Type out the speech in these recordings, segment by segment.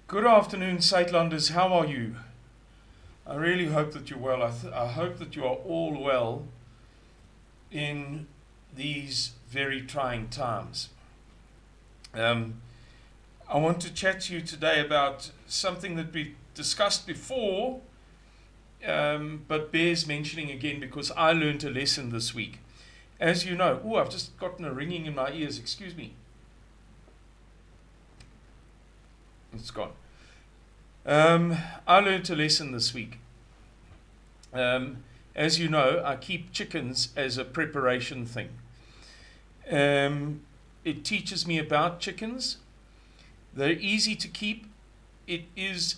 Good afternoon, Suidlanders. How are you? I really hope that you're well. I hope that you are all well in these very trying times. I want to chat to you today about something that we've discussed before, but bears mentioning again because I learned a lesson this week. As you know, I've just gotten a ringing in my ears. Excuse me. It's gone. I learned a lesson this week. As you know, I keep chickens as a preparation thing. It teaches me about chickens. They're easy to keep. It is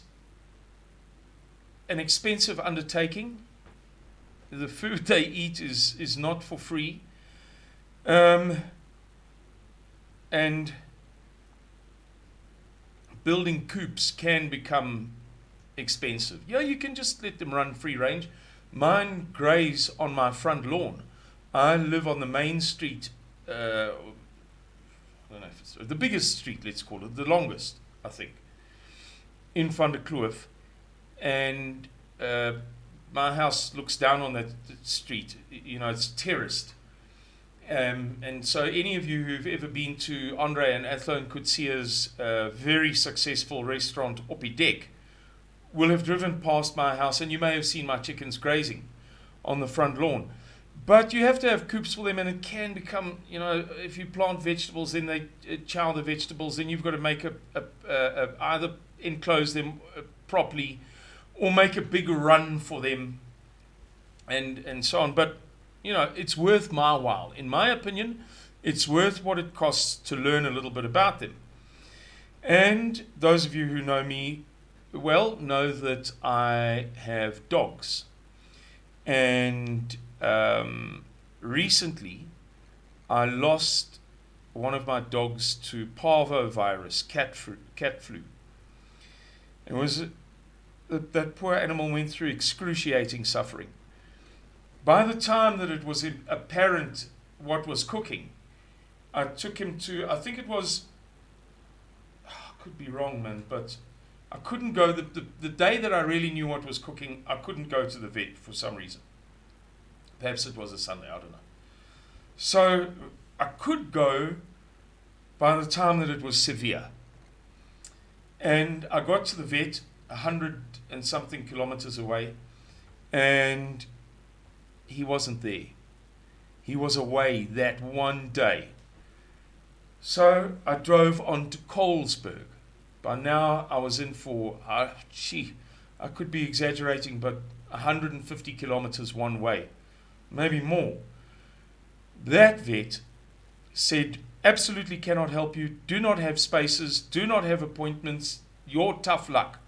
an expensive undertaking. The food they eat is not for free. And building coops can become expensive. Yeah, you can just let them run free range. Mine graze on my front lawn. I live on the main street, I don't know if it's the biggest street, let's call it, the longest, I think, in Van der Kloof. And my house looks down on that street. It's terraced. And so any of you who've ever been to Andre and Athlone Coetzier's very successful restaurant, Oppie Deck, will have driven past my house, and you may have seen my chickens grazing on the front lawn. But you have to have coops for them, and it can become, if you plant vegetables, then they chow the vegetables, then you've got to make either enclose them properly or make a big run for them and so on. But it's worth my while. In my opinion, it's worth what it costs to learn a little bit about them. And those of you who know me well know that I have dogs. And recently, I lost one of my dogs to parvovirus, cat flu. It was that poor animal went through excruciating suffering. By the time that it was apparent what was cooking, I took him to, I think it was, I could be wrong, man, but I couldn't go, the day that I really knew what was cooking, I couldn't go to the vet for some reason. Perhaps it was a Sunday, I don't know. So I could go by the time that it was severe. And I got to the vet 100 and something kilometers away, and he wasn't there. He was away that one day. So I drove on to Colesberg. By now I was in for, I could be exaggerating, but 150 kilometers one way, maybe more. That vet said, absolutely cannot help you, do not have spaces, do not have appointments, you're tough luck.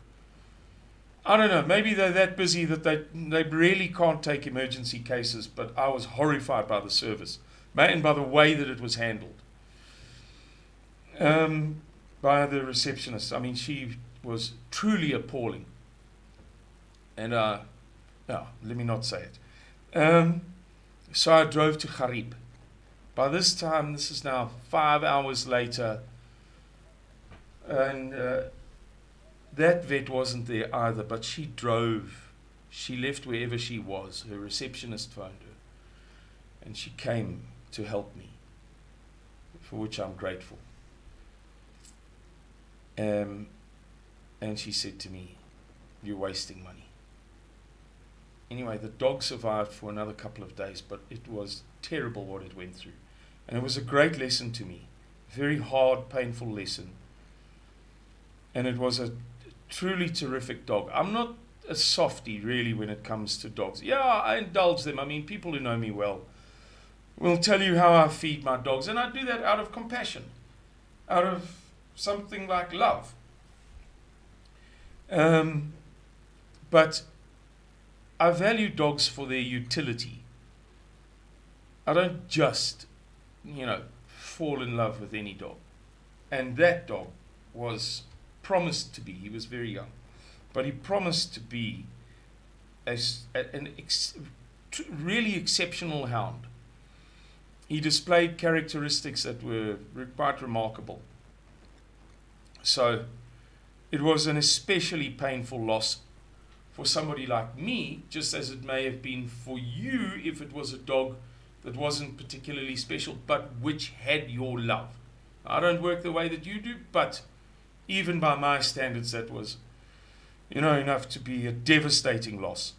I don't know, maybe they're that busy that they really can't take emergency cases, but I was horrified by the service and by the way that it was handled. By the receptionist. I mean, she was truly appalling. And, let me not say it. So I drove to Garib. By this time, this is now 5 hours later, and that vet wasn't there either, but she drove. She left wherever she was. Her receptionist phoned her, and she came to help me, for which I'm grateful. And she said to me, you're wasting money. Anyway, the dog survived for another couple of days, but it was terrible what it went through. And it was a great lesson to me. Very hard, painful lesson. And it was a truly terrific dog. I'm not a softie, really, when it comes to dogs. Yeah, I indulge them. I mean, people who know me well will tell you how I feed my dogs. And I do that out of compassion, out of something like love. But I value dogs for their utility. I don't just, fall in love with any dog. And that dog was promised to be, he was very young, but he promised to be really exceptional hound. He displayed characteristics that were quite remarkable. So it was an especially painful loss for somebody like me, just as it may have been for you if it was a dog that wasn't particularly special, but which had your love. I don't work the way that you do, but even by my standards, that was, enough to be a devastating loss.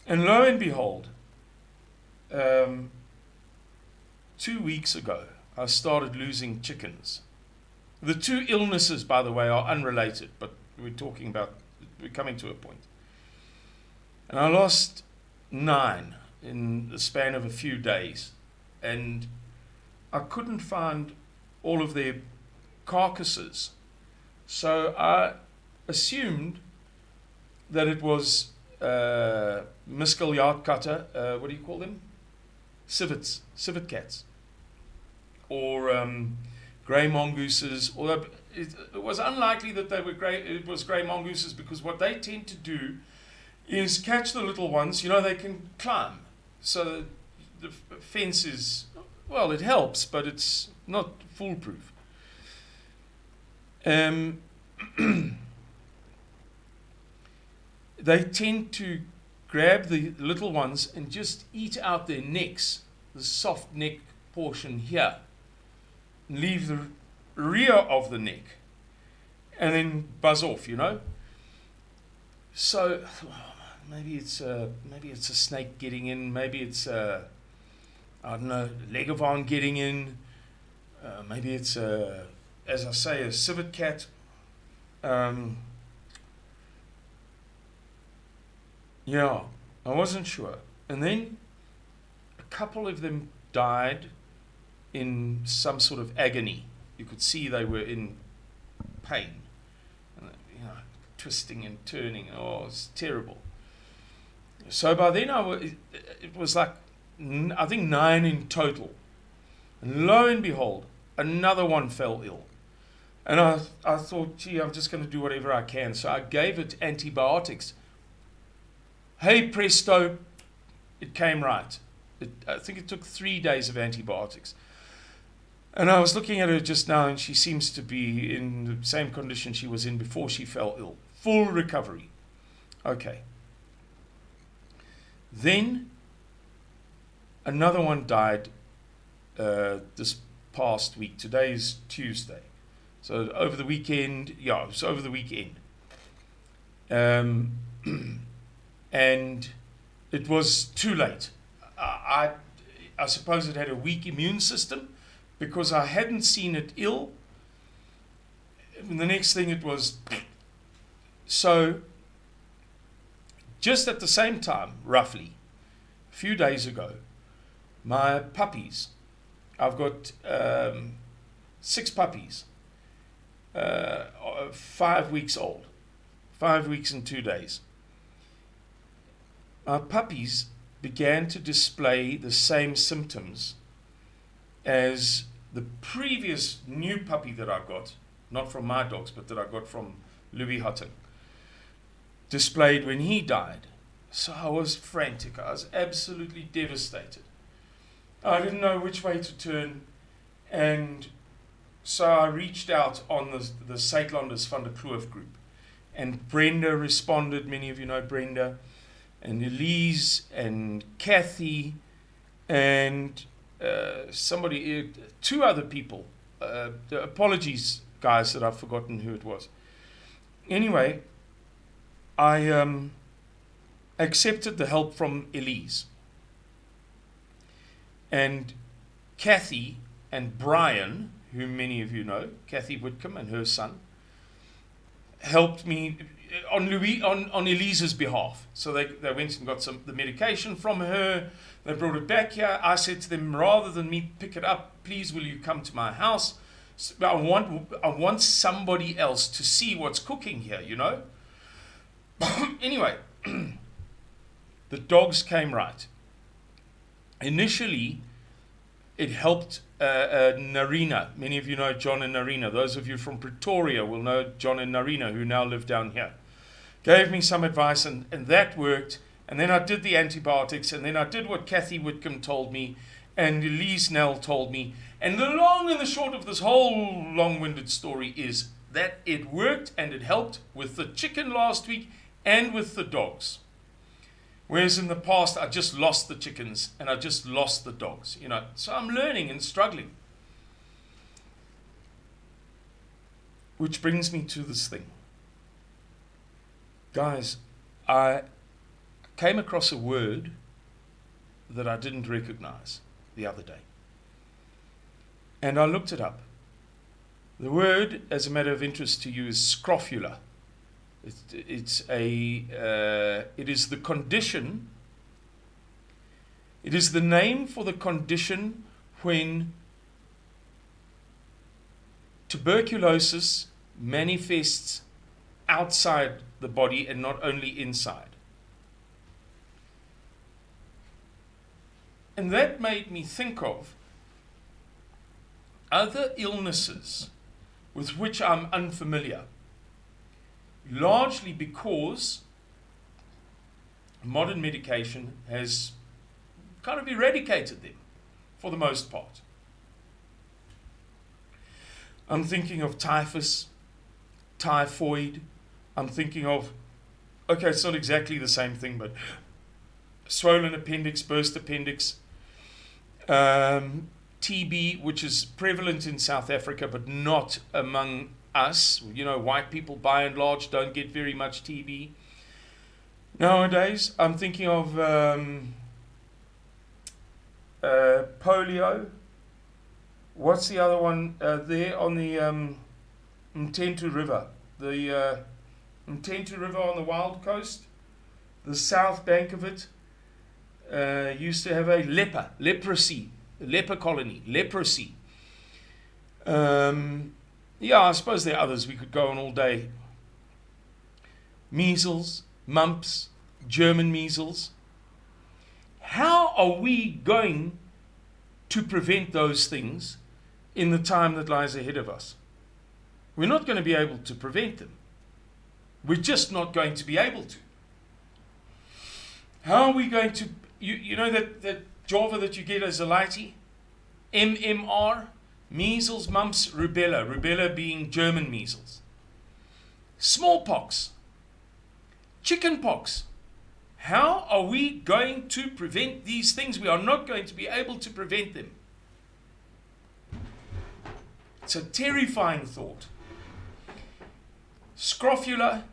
And lo and behold, 2 weeks ago, I started losing chickens. The two illnesses, by the way, are unrelated, but we're coming to a point. And I lost 9 in the span of a few days, and I couldn't find all of their carcasses. So I assumed that it was Miskel yard cutter, what do you call them? Civet cats. Or grey mongooses, although it was unlikely that it was grey mongooses, because what they tend to do is catch the little ones. They can climb. So the fence is, well, it helps, but it's not foolproof. They tend to grab the little ones and just eat out their necks, the soft neck portion here, and leave the rear of the neck, and then buzz off, So maybe it's a snake getting in, maybe it's a, I don't know, Leguan getting in, maybe it's as I say, a civet cat. Yeah, I wasn't sure. And then a couple of them died in some sort of agony. You could see they were in pain, twisting and turning. Oh, it's terrible. So by then it was like, I think 9 in total. And lo and behold, another one fell ill. And I thought, gee, I'm just going to do whatever I can. So I gave it antibiotics. Hey, presto, it came right. I think it took 3 days of antibiotics. And I was looking at her just now, and she seems to be in the same condition she was in before she fell ill. Full recovery. Okay. Then another one died this past week. Today is Tuesday. So over the weekend, it was over the weekend. And it was too late. I suppose it had a weak immune system, because I hadn't seen it ill. And the next thing it was, so just at the same time, roughly, a few days ago, my puppies, I've got 6 puppies, 5 weeks old, 5 weeks and 2 days. My puppies began to display the same symptoms as the previous new puppy that I got, not from my dogs, but that I got from Louis Hutton, displayed when he died. So I was frantic. I was absolutely devastated. I didn't know which way to turn, and so I reached out on the Suidlanders van der Kloof group, and Brenda responded. Many of you know Brenda, and Elise, and Kathy, and somebody, 2 other people. Apologies, guys, that I've forgotten who it was. Anyway, I accepted the help from Elise. And Kathy and Brian, who many of you know, Kathy Whitcomb and her son, helped me on Elise's behalf. So they went and got the medication from her. They brought it back here. I said to them, rather than me pick it up, please will you come to my house? I want somebody else to see what's cooking here, Anyway, the dogs came right. Initially, it helped Narina. Many of you know John and Narina. Those of you from Pretoria will know John and Narina, who now live down here. Gave me some advice, and that worked. And then I did the antibiotics, and then I did what Kathy Whitcomb told me, and Elise Nell told me. And the long and the short of this whole long-winded story is that it worked and it helped with the chicken last week and with the dogs. Whereas in the past, I just lost the chickens and I just lost the dogs, you know. So I'm learning and struggling. Which brings me to this thing. Guys, I came across a word that I didn't recognize the other day. And I looked it up. The word, as a matter of interest to you, is scrofula. It is the condition, it is the name for the condition when tuberculosis manifests outside the body and not only inside. And that made me think of other illnesses with which I'm unfamiliar, largely because modern medication has kind of eradicated them for the most part. I'm thinking of typhus, typhoid. I'm thinking of, okay, it's not exactly the same thing, but swollen appendix, burst appendix, TB, which is prevalent in South Africa, but not among us. You know, white people by and large don't get very much TB. Nowadays, I'm thinking of polio. What's the other one there on the Mtentu River? The Mtentu River on the Wild Coast, the south bank of it, used to have a leprosy, leper colony, leprosy. Yeah, I suppose there are others. We could go on all day. Measles, mumps, German measles. How are we going to prevent those things in the time that lies ahead of us? We're not going to be able to prevent them. We're just not going to be able to. How are we going to, you know that Java that you get as a lighty? MMR, measles, mumps, rubella being German measles. Smallpox, chickenpox. How are we going to prevent these things? We are not going to be able to prevent them. It's a terrifying thought. Scrofula,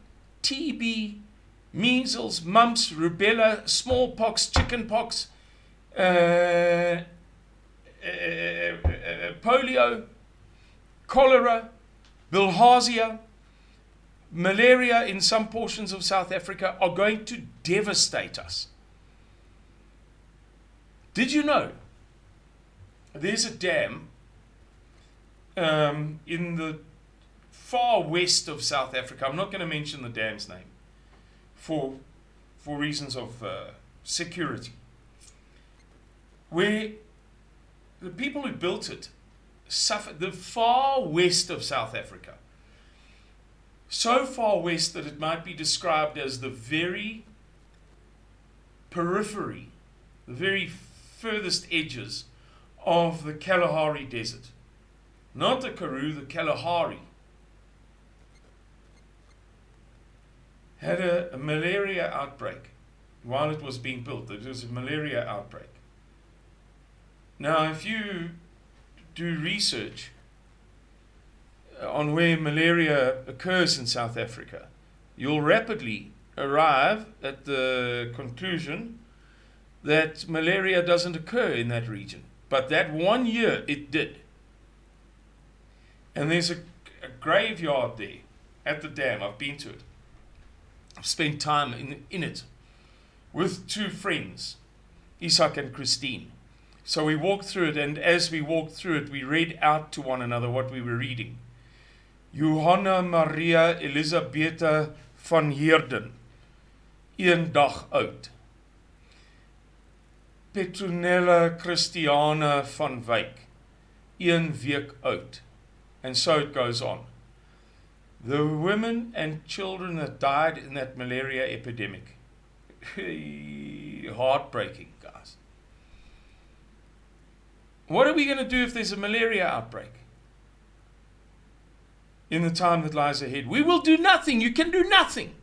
TB, measles, mumps, rubella, smallpox, chickenpox, polio, cholera, bilharzia, malaria in some portions of South Africa are going to devastate us. Did you know there's a dam in the far west of South Africa? I'm not going to mention the dam's name for reasons of security, where the people who built it suffered, the far west of South Africa, so far west that it might be described as the very periphery, the very furthest edges of the Kalahari Desert. Not the Karoo, the Kalahari. Had a malaria outbreak while it was being built. There was a malaria outbreak. Now, if you do research on where malaria occurs in South Africa, you'll rapidly arrive at the conclusion that malaria doesn't occur in that region. But that 1 year it did. And there's a graveyard there at the dam. I've been to it. I've spent time in it with two friends, Isak and Christine. So we walked through it, and as we walked through it, we read out to one another what we were reading. Johanna Maria Elisabetha van Heerden, 1 dag oud. Petronella Christiana van Wyk, 1 week oud. And so it goes on. The women and children that died in that malaria epidemic. Heartbreaking, guys. What are we going to do if there's a malaria outbreak? in the time that lies ahead. We will do nothing. You can do nothing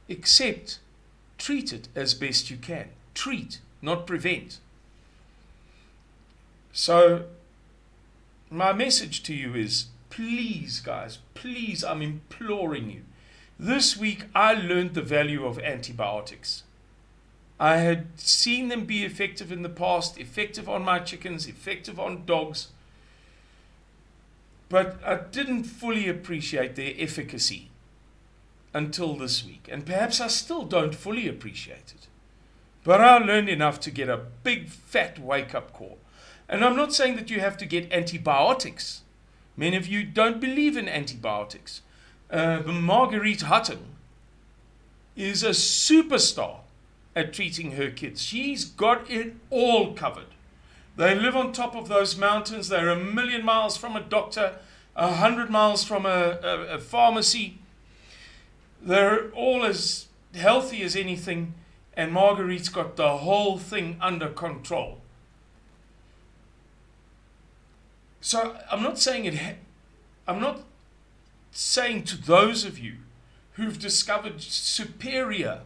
except treat it as best you can. Treat, not prevent. So my message to you is, please, guys, please, I'm imploring you. This week I learned the value of antibiotics. I had seen them be effective in the past, effective on my chickens, effective on dogs, but I didn't fully appreciate their efficacy until this week. And perhaps I still don't fully appreciate it. But I learned enough to get a big fat wake-up call. And I'm not saying that you have to get antibiotics. Many of you don't believe in antibiotics. Marguerite Hutton is a superstar at treating her kids. She's got it all covered. They live on top of those mountains. They're 1,000,000 miles from a doctor, 100 miles from a pharmacy. They're all as healthy as anything, and Marguerite's got the whole thing under control. So I'm not saying to those of you who've discovered superior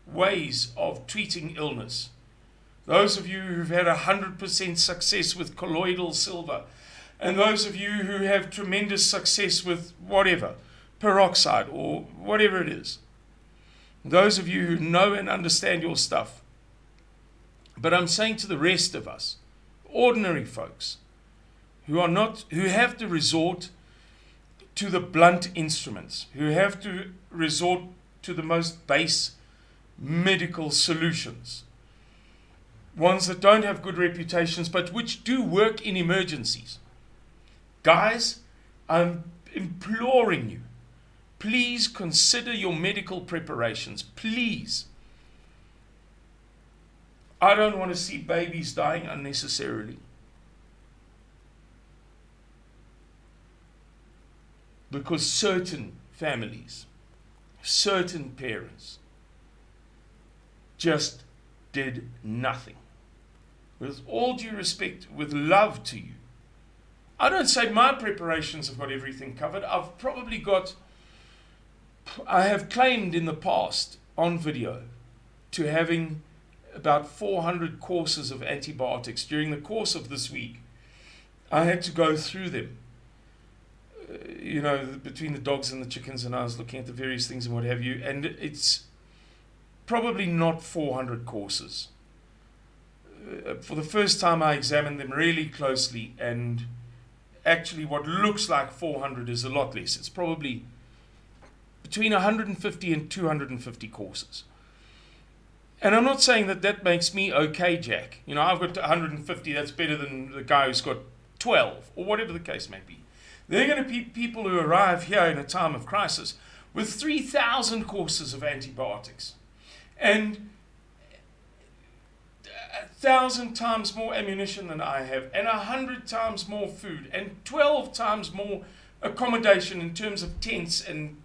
ways of treating illness, those of you who've had 100% success with colloidal silver, and those of you who have tremendous success with whatever, peroxide or whatever it is, those of you who know and understand your stuff. But I'm saying to the rest of us, ordinary folks, who have to resort to the blunt instruments, who have to resort to the most base medical solutions, ones that don't have good reputations, but which do work in emergencies. Guys, I'm imploring you, please consider your medical preparations, please. I don't want to see babies dying unnecessarily. Because certain families, certain parents just did nothing. With all due respect, with love to you, I don't say my preparations have got everything covered. I have claimed in the past on video to having about 400 courses of antibiotics. During the course of this week, I had to go through them. Between the dogs and the chickens, and I was looking at the various things and what have you, and it's probably not 400 courses. For the first time I examined them really closely, and actually what looks like 400 is a lot less. It's probably between 150 and 250 courses. And I'm not saying that makes me okay, Jack. I've got 150, that's better than the guy who's got 12, or whatever the case may be. There are going to be people who arrive here in a time of crisis with 3,000 courses of antibiotics and 1,000 times more ammunition than I have, and 100 times more food, and 12 times more accommodation in terms of tents and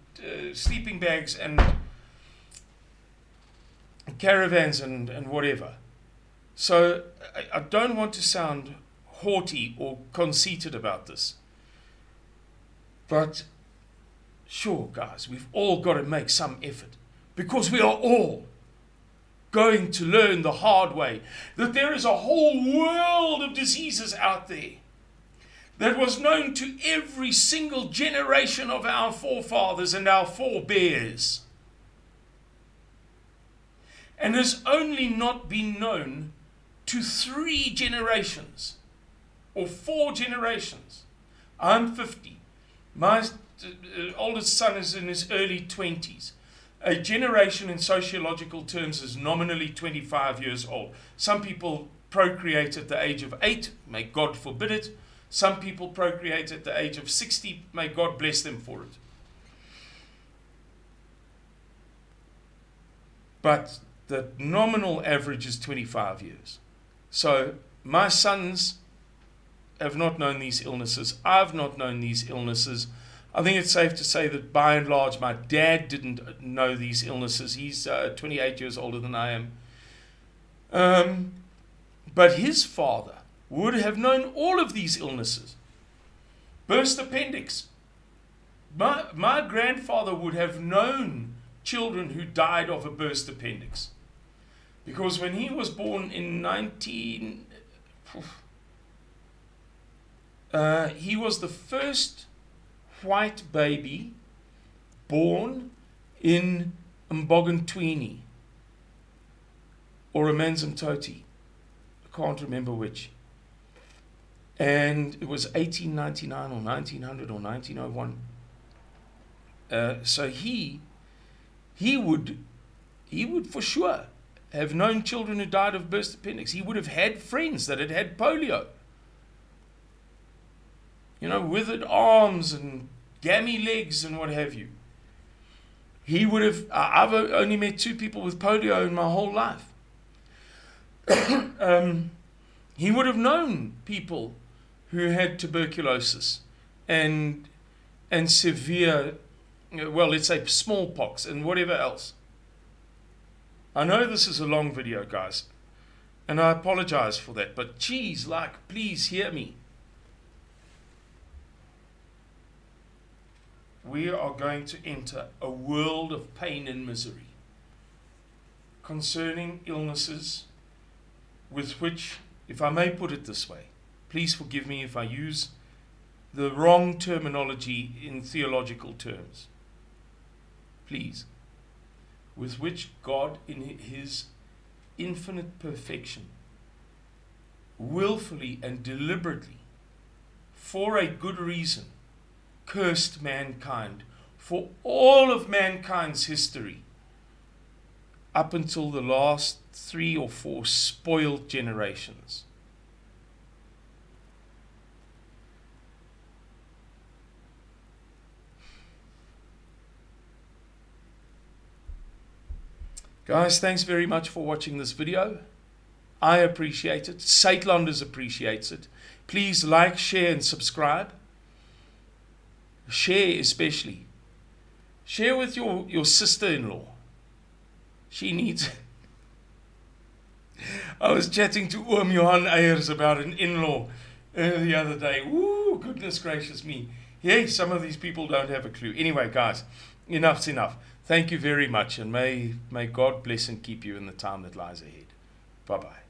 sleeping bags and caravans and whatever. So I don't want to sound haughty or conceited about this. But sure, guys, we've all got to make some effort, because we are all going to learn the hard way that there is a whole world of diseases out there that was known to every single generation of our forefathers and our forebears, and has only not been known to 3 generations or 4 generations. I'm 50. My oldest son is in his early 20s. A generation in sociological terms is nominally 25 years old. Some people procreate at the age of 8, may God forbid it. Some people procreate at the age of 60, may God bless them for it. But the nominal average is 25 years. So my sons have not known these illnesses. I've not known these illnesses. I think it's safe to say that by and large, my dad didn't know these illnesses. He's 28 years older than I am. But his father would have known all of these illnesses. Burst appendix. My grandfather would have known children who died of a burst appendix. Because when he was born in he was the first white baby born in Mbogantwini or Amanzimtoti. I can't remember which. And it was 1899 or 1900 or 1901. So he would for sure have known children who died of burst appendix. He would have had friends that had had polio. Withered arms and gammy legs and what have you. He would have, I've only met 2 people with polio in my whole life. He would have known people who had tuberculosis and severe, let's say smallpox and whatever else. I know this is a long video, guys, and I apologize for that, but geez, please hear me. We are going to enter a world of pain and misery concerning illnesses with which, if I may put it this way, please forgive me if I use the wrong terminology in theological terms. Please. With which God, in His infinite perfection, willfully and deliberately, for a good reason, cursed mankind for all of mankind's history up until the last 3 or 4 spoiled generations. Guys, thanks very much for watching this video. I appreciate it. Saitlanders appreciates it. Please like, share, and subscribe. Share especially. Share with your sister-in-law. She needs it. I was chatting to Oom Johan Ayers about an in-law the other day. Woo, goodness gracious me. Hey, some of these people don't have a clue. Anyway, guys, enough's enough. Thank you very much, and may God bless and keep you in the time that lies ahead. Bye-bye.